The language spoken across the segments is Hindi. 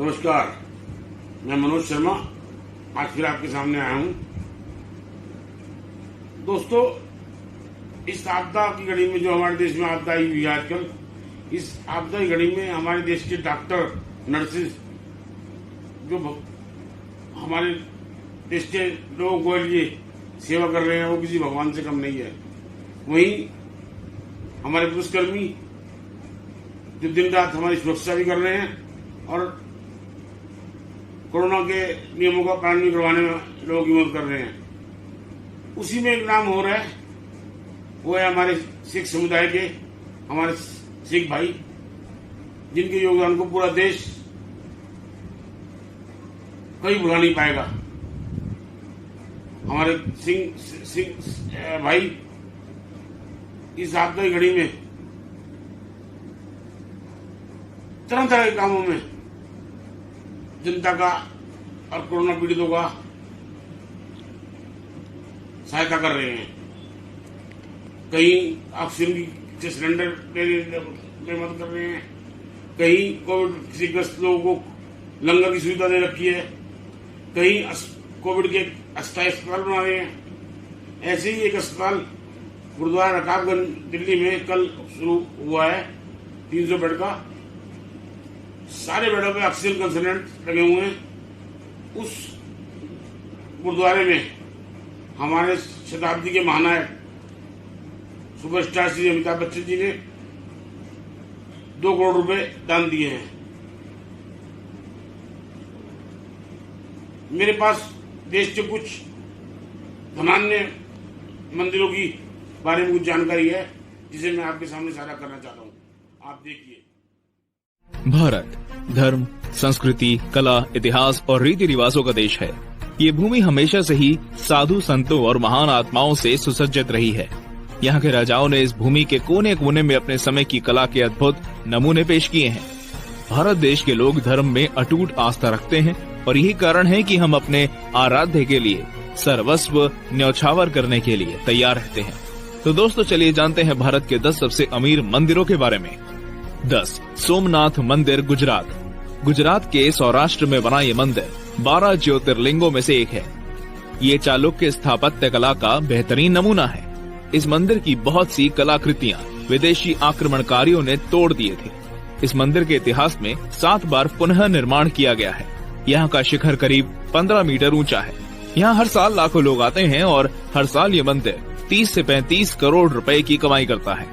नमस्कार, मैं मनोज शर्मा आज फिर आपके सामने आया हूं। दोस्तों, इस आपदा की घड़ी में जो हमारे देश में आपदा आई हुई है आजकल, इस आपदा की घड़ी में हमारे देश के डॉक्टर, नर्सेज जो हमारे देश के लोगों के लिए सेवा कर रहे हैं, वो किसी भगवान से कम नहीं है। वहीं हमारे पुलिसकर्मी जो दिन रात हमारी सुरक्षा भी कर रहे हैं और कोरोना के नियमों का पालन भी करवाने में लोगों की मदद कर रहे हैं। उसी में एक नाम हो रहा है, वो है हमारे सिख समुदाय के हमारे सिख भाई, जिनके योगदान को पूरा देश कभी भुला नहीं पाएगा। हमारे सिख भाई इस आपदा की घड़ी में तरह तरह के कामों में जनता का और कोरोना पीड़ितों का सहायता कर रहे हैं। कहीं ऑक्सीजन के सिलेंडर में मदद कर रहे हैं, कहीं कोविड किसी ग्रस्त लोगों को लंगर की सुविधा दे रखी है, कहीं कोविड के अस्थायी अस्पताल बना रहे हैं। ऐसे ही एक अस्पताल गुरुद्वारा रकाबगंज दिल्ली में कल शुरू हुआ है, 300 बेड का। सारे बेडों पे ऑक्सीजन कंसंट्रेटर लगे हुए हैं। उस गुरुद्वारे में हमारे शताब्दी के महानायक सुपरस्टार श्री अमिताभ बच्चन जी ने 2 करोड़ रुपए दान दिए हैं। मेरे पास देश के कुछ धनान्य मंदिरों की बारे में कुछ जानकारी है, जिसे मैं आपके सामने साझा करना चाहता हूँ। आप देखिए। भारत धर्म, संस्कृति, कला, इतिहास और रीति रिवाजों का देश है। ये भूमि हमेशा से ही साधु संतों और महान आत्माओं से सुसज्जित रही है। यहाँ के राजाओं ने इस भूमि के कोने कोने में अपने समय की कला के अद्भुत नमूने पेश किए हैं। भारत देश के लोग धर्म में अटूट आस्था रखते हैं और यही कारण है कि हम अपने आराध्य के लिए सर्वस्व न्यौछावर करने के लिए तैयार रहते हैं। तो दोस्तों, चलिए जानते हैं भारत के 10 सबसे अमीर मंदिरों के बारे में। 10. सोमनाथ मंदिर, गुजरात। गुजरात के सौराष्ट्र में बना ये मंदिर 12 ज्योतिर्लिंगों में से एक है। ये चालुक्य स्थापत्य कला का बेहतरीन नमूना है। इस मंदिर की बहुत सी कलाकृतियाँ विदेशी आक्रमणकारियों ने तोड़ दिए थे। इस मंदिर के इतिहास में 7 बार पुनः निर्माण किया गया है। यहाँ का शिखर करीब 15 मीटर ऊंचा है। यहाँ हर साल लाखों लोग आते हैं और हर साल ये मंदिर 30 से 35 करोड़ रुपए की कमाई करता है।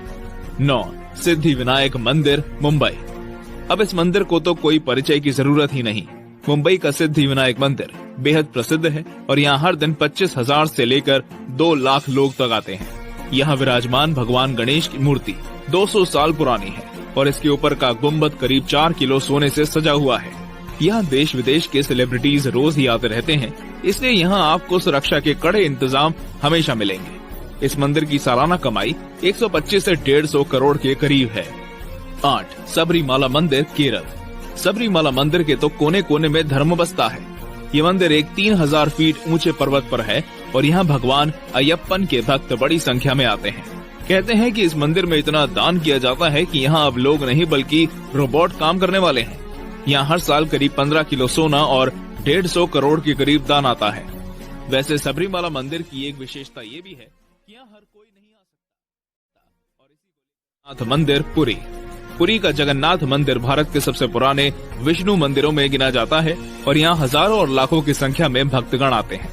9. सिद्धि विनायक मंदिर, मुंबई। अब इस मंदिर को तो कोई परिचय की जरूरत ही नहीं। मुंबई का सिद्धि विनायक मंदिर बेहद प्रसिद्ध है और यहाँ हर दिन 25,000 से लेकर 2 लाख लोग तक आते हैं। यहाँ विराजमान भगवान गणेश की मूर्ति 200 साल पुरानी है और इसके ऊपर का गुम्बद करीब 4 किलो सोने से सजा हुआ है। यहाँ देश विदेश के सेलिब्रिटीज रोज ही आते रहते हैं, इसलिए यहाँ आपको सुरक्षा के कड़े इंतजाम हमेशा मिलेंगे। इस मंदिर की सालाना कमाई 125 से 150 करोड़ के करीब है। 8. सबरीमाला मंदिर, केरल। सबरीमाला मंदिर के तो कोने कोने में धर्म बसता है। ये मंदिर एक 3000 फीट ऊंचे पर्वत पर है और यहाँ भगवान अयप्पन के भक्त बड़ी संख्या में आते हैं। कहते हैं कि इस मंदिर में इतना दान किया जाता है कि यहाँ अब लोग नहीं बल्कि रोबोट काम करने वाले हैं। यहाँ हर साल करीब 15 किलो सोना और 150 करोड़ के करीब दान आता है। वैसे सबरीमाला मंदिर की एक विशेषता ये भी है कि यहाँ हर कोई नहीं आ सकता। और इसी को मंदिर, पुरी। पुरी का जगन्नाथ मंदिर भारत के सबसे पुराने विष्णु मंदिरों में गिना जाता है और यहाँ हजारों और लाखों की संख्या में भक्तगण आते हैं।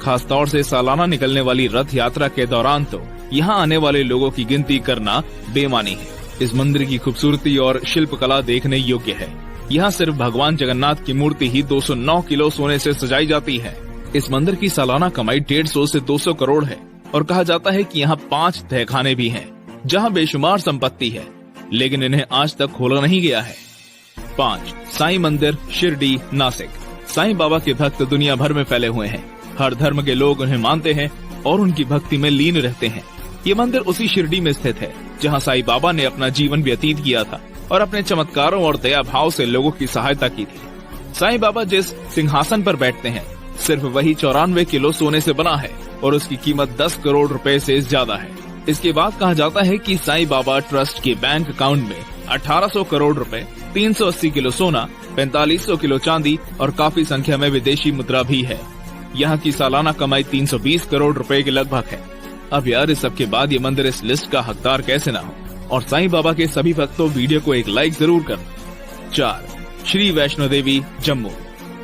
खास तौर से सालाना निकलने वाली रथ यात्रा के दौरान तो यहाँ आने वाले लोगों की गिनती करना बेमानी है। इस मंदिर की खूबसूरती और शिल्पकला देखने योग्य है। यहाँ सिर्फ भगवान जगन्नाथ की मूर्ति ही 209 किलो सोने से सजाई जाती है। इस मंदिर की सालाना कमाई 150 से 200 करोड़ है और कहा जाता है कि यहाँ 5 तहखाने भी हैं, जहाँ बेशुमार संपत्ति है, लेकिन इन्हें आज तक खोला नहीं गया है। 5. साईं मंदिर, शिरडी, नासिक। साईं बाबा के भक्त दुनिया भर में फैले हुए हैं। हर धर्म के लोग उन्हें मानते हैं और उनकी भक्ति में लीन रहते हैं। ये मंदिर उसी शिरडी में स्थित है जहाँ साईं बाबा ने अपना जीवन व्यतीत किया था और अपने चमत्कारों और दया भाव से लोगों की सहायता की थी। साईं बाबा जिस सिंहासन पर बैठते हैं सिर्फ वही 94 किलो सोने से बना है और उसकी कीमत 10 करोड़ रुपए से ज्यादा है। इसके बाद कहा जाता है कि साईं बाबा ट्रस्ट के बैंक अकाउंट में 1800 करोड़ रुपए, 380 किलो सोना 4500 किलो चांदी और काफी संख्या में विदेशी मुद्रा भी है। यहाँ की सालाना कमाई 320 करोड़ रुपए के लगभग है। अब यार इस सब के बाद ये मंदिर इस लिस्ट का हकदार कैसे ना हो। और साईं बाबा के सभी भक्तों वीडियो को एक लाइक जरूर कर। 4. श्री वैष्णो देवी जम्मू।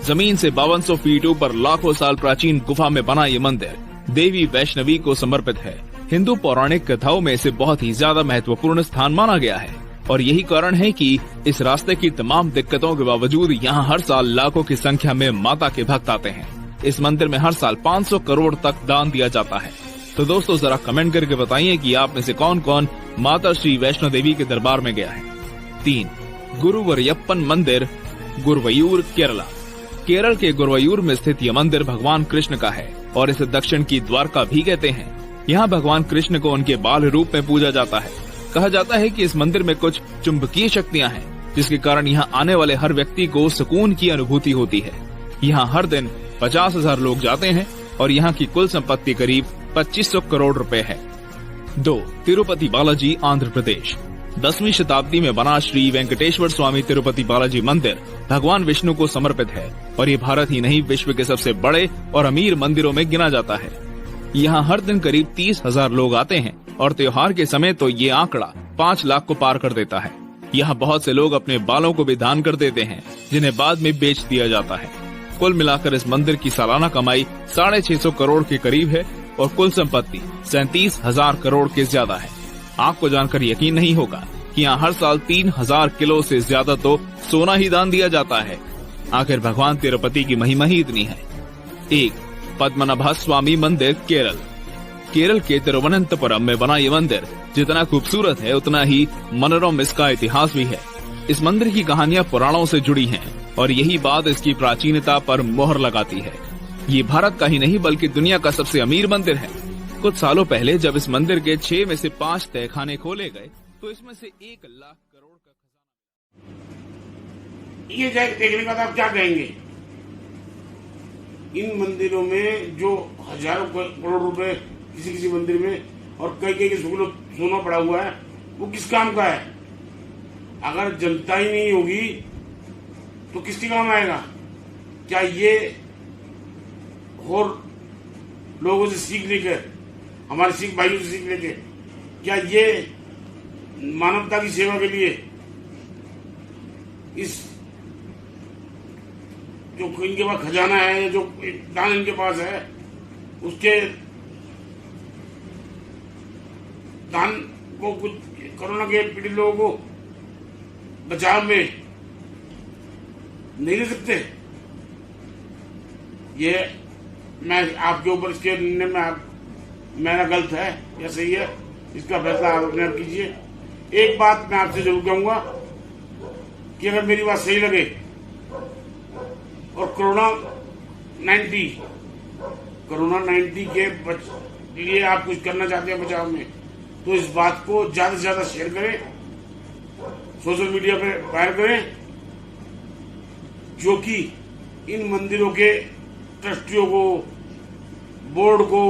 जमीन से 5200 फीट ऊपर लाखों साल प्राचीन गुफा में बना ये मंदिर देवी वैष्णवी को समर्पित है। हिंदू पौराणिक कथाओं में इसे बहुत ही ज्यादा महत्वपूर्ण स्थान माना गया है और यही कारण है कि इस रास्ते की तमाम दिक्कतों के बावजूद यहाँ हर साल लाखों की संख्या में माता के भक्त आते हैं। इस मंदिर में हर साल 500 करोड़ तक दान दिया जाता है। तो दोस्तों जरा कमेंट करके बताइए कि आप में से कौन कौन माता श्री वैष्णो देवी के दरबार में गया है। 3. गुरुवरयप्पन मंदिर, गुरुवयूर, केरला। केरल के गुरुवयूर में स्थित यह मंदिर भगवान कृष्ण का है और इसे दक्षिण की द्वारका भी कहते हैं। यहाँ भगवान कृष्ण को उनके बाल रूप में पूजा जाता है। कहा जाता है कि इस मंदिर में कुछ चुंबकीय शक्तियाँ हैं जिसके कारण यहाँ आने वाले हर व्यक्ति को सुकून की अनुभूति होती है। यहाँ हर दिन 50,000 लोग जाते हैं और यहाँ की कुल संपत्ति करीब 2500 करोड़ रुपए है। 2. तिरुपति बालाजी, आंध्र प्रदेश। 10वीं शताब्दी में बना श्री वेंकटेश्वर स्वामी तिरुपति बालाजी मंदिर भगवान विष्णु को समर्पित है और ये भारत ही नहीं विश्व के सबसे बड़े और अमीर मंदिरों में गिना जाता है। यहाँ हर दिन करीब 30,000 लोग आते हैं और त्योहार के समय तो ये आंकड़ा 5 लाख को पार कर देता है। यहाँ बहुत से लोग अपने बालों को भी दान कर देते हैं जिन्हें बाद में बेच दिया जाता है। कुल मिलाकर इस मंदिर की सालाना कमाई 650 करोड़ के करीब है और कुल संपत्ति 37,000 करोड़ के ज्यादा है। आपको जानकर यकीन नहीं होगा कि यहाँ हर साल 3,000 किलो से ज्यादा तो सोना ही दान दिया जाता है। आखिर भगवान तिरुपति की महिमा ही इतनी है। 1. पद्मनाभ स्वामी मंदिर, केरल। केरल के तिरुवनंतपुरम में बना ये मंदिर जितना खूबसूरत है उतना ही मनोरम इसका इतिहास भी है। इस मंदिर की कहानियां पुराणों से जुड़ी हैं और यही बात इसकी प्राचीनता पर मोहर लगाती है। ये भारत का ही नहीं बल्कि दुनिया का सबसे अमीर मंदिर है। कुछ सालों पहले जब इस मंदिर के 6 में से 5 तहखाने खोले गए तो इसमें से 1 लाख करोड़ का खजाना। ये देखने के बाद आप क्या कहेंगे? इन मंदिरों में जो हजारों करोड़ रुपए किसी किसी मंदिर में और कई कई सोना पड़ा हुआ है वो किस काम का है? अगर जनता ही नहीं होगी तो किसके काम आएगा? क्या ये और लोगों से सीख लेकर, हमारे सिख भाइयों से सीख लेकर, क्या ये मानवता की सेवा के लिए इस जो इनके पास खजाना है, जो दान इनके पास है, उसके दान को कुछ कोरोना के पीड़ित लोगों को बचाव में नहीं ले सकते? ये मैं आपके ऊपर इसके निर्णय में मेरा गलत है या सही है, इसका फैसला आप अपने आप कीजिए। एक बात मैं आपसे जरूर कहूंगा कि अगर मेरी बात सही लगे और कोरोना 19 के लिए आप कुछ करना चाहते हैं बचाव में, तो इस बात को ज्यादा से ज्यादा शेयर करें, सोशल मीडिया पे वायरल करें, जो कि इन मंदिरों के ट्रस्टियों को, बोर्ड को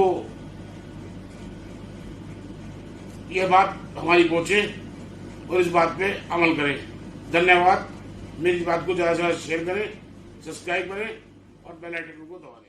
यह बात हमारी पहुंचे और इस बात पे अमल करें। धन्यवाद। मेरी बात को ज्यादा से ज्यादा शेयर करें, सब्सक्राइब करें और बेल आइकन को दबाएं।